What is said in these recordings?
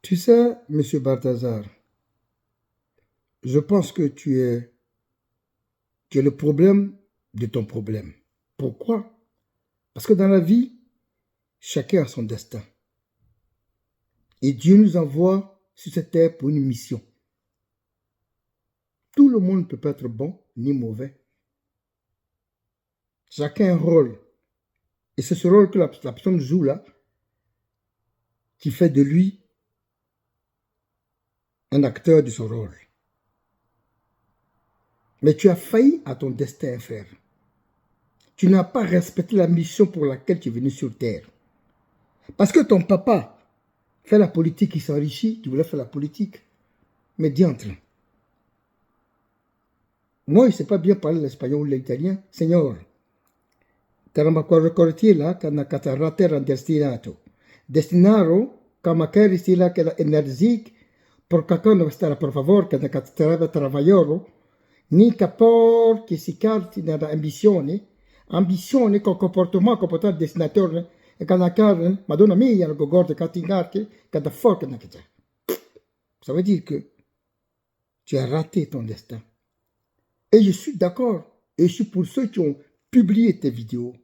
Tu sais, Monsieur Balthazar, je pense que tu es le problème de ton problème. Pourquoi? Parce que dans la vie, chacun a son destin. Et Dieu nous envoie sur cette terre pour une mission. Tout le monde ne peut pas être bon ni mauvais. Chacun a un rôle. Et c'est ce rôle que la personne joue là qui fait de lui un acteur de son rôle. Mais tu as failli à ton destin, frère. Tu n'as pas respecté la mission pour laquelle tu es venu sur terre. Parce que ton papa fait la politique, il s'enrichit, tu voulais faire la politique. Mais diantre. Moi, je ne sais pas bien parler l'espagnol ou l'italien. Signor, Taramakorokorti là, kana katarater destinato. Destinaro, kamakeri stila que la energique, por cacono stara por favor, kana kataraba travagliolo, ni capor che si carti nella ambizione con comportamento destinatore, e kana karen, madonna mia, le gogorde katingarke, kada fork nakita. Ça veut dire que tu as raté ton destin. Et je suis d'accord, et je suis pour ceux qui ont publié tes vidéos.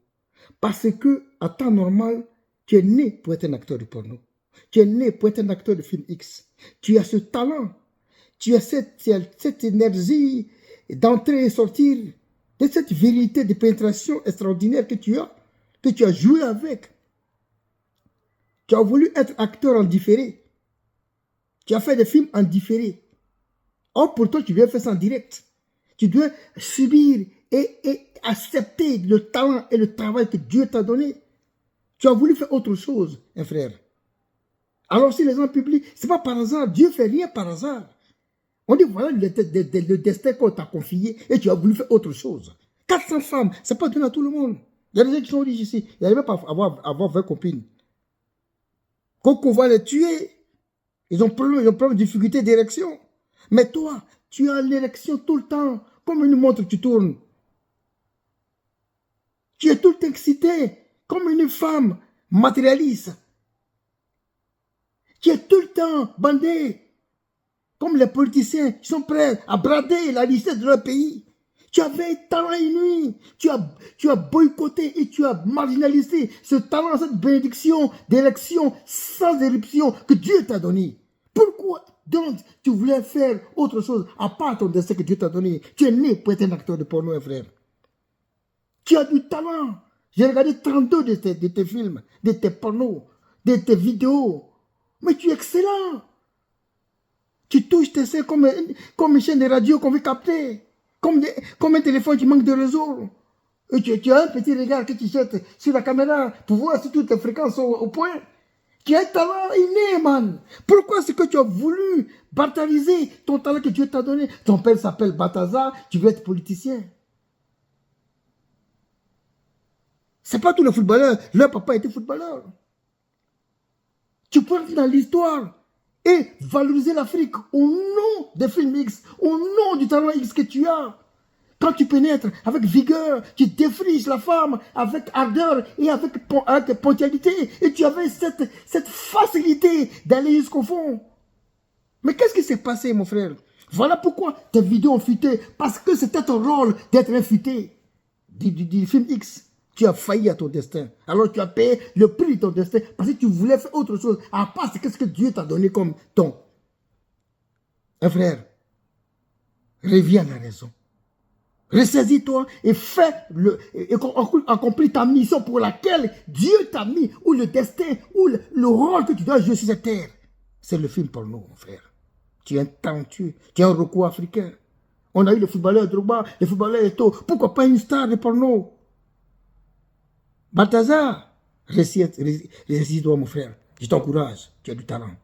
Parce que, à temps normal, tu es né pour être un acteur de porno. Tu es né pour être un acteur de film X. Tu as ce talent. Tu as cette énergie d'entrer et sortir, de cette vérité de pénétration extraordinaire que tu as joué avec. Tu as voulu être acteur en différé. Tu as fait des films en différé. Or, pourtant, tu viens faire ça en direct. Tu dois subir et accepter le talent et le travail que Dieu t'a donné. Tu as voulu faire autre chose, un frère. Alors si les gens publient, ce n'est pas par hasard. Dieu ne fait rien par hasard. On dit, voilà le destin qu'on t'a confié et tu as voulu faire autre chose. 400 femmes, ce n'est pas donné à tout le monde. Il y a des gens qui sont riches ici. Il n'arrivent pas à avoir 20 copines. Quand on va les tuer, ils ont plein de difficultés d'érection. Mais toi, tu as l'érection tout le temps. Comme une montre, tu tournes. Tu es tout excité, comme une femme matérialiste. Tu es tout le temps bandé, comme les politiciens qui sont prêts à brader la richesse de leur pays. Tu avais un talent inouï. Tu as boycotté et tu as marginalisé ce talent, cette bénédiction d'élection sans éruption que Dieu t'a donné. Pourquoi donc tu voulais faire autre chose à part ton destin que Dieu t'a donné? Tu es né pour être un acteur de porno, frère. Tu as du talent. J'ai regardé 32 de tes films, de tes pornos, de tes vidéos. Mais tu es excellent. Tu touches tes seins comme une chaîne de radio qu'on veut capter. Comme un téléphone qui manque de réseau. Et tu as un petit regard que tu jettes sur la caméra pour voir si toutes les fréquences sont au point. Tu as un talent inné, man. Pourquoi est-ce que tu as voulu baptiser ton talent que Dieu t'a donné? Ton père s'appelle Balthazar, tu veux être politicien. C'est pas tous les footballeurs. Leur papa était footballeur. Tu peux entrer dans l'histoire et valoriser l'Afrique au nom des films X, au nom du talent X que tu as. Quand tu pénètres avec vigueur, tu défriches la femme avec ardeur et avec ponctualité. Et tu avais cette facilité d'aller jusqu'au fond. Mais qu'est-ce qui s'est passé, mon frère? Voilà pourquoi tes vidéos ont fuité. Parce que c'était ton rôle d'être un futé du film X. Tu as failli à ton destin. Alors tu as payé le prix de ton destin parce que tu voulais faire autre chose. À part ce que Dieu t'a donné comme ton. Un frère, reviens à la raison. Ressaisis-toi et accomplis ta mission pour laquelle Dieu t'a mis, ou le destin, ou le rôle que tu dois jouer sur cette terre. C'est le film porno, mon frère. Tu es un talentueux, tu es un recours africain. On a eu le footballeur Drogba, le footballeur Eto'o. Pourquoi pas une star de porno? Balthazar, ressaisis-toi, mon frère. Je t'encourage, tu as du talent.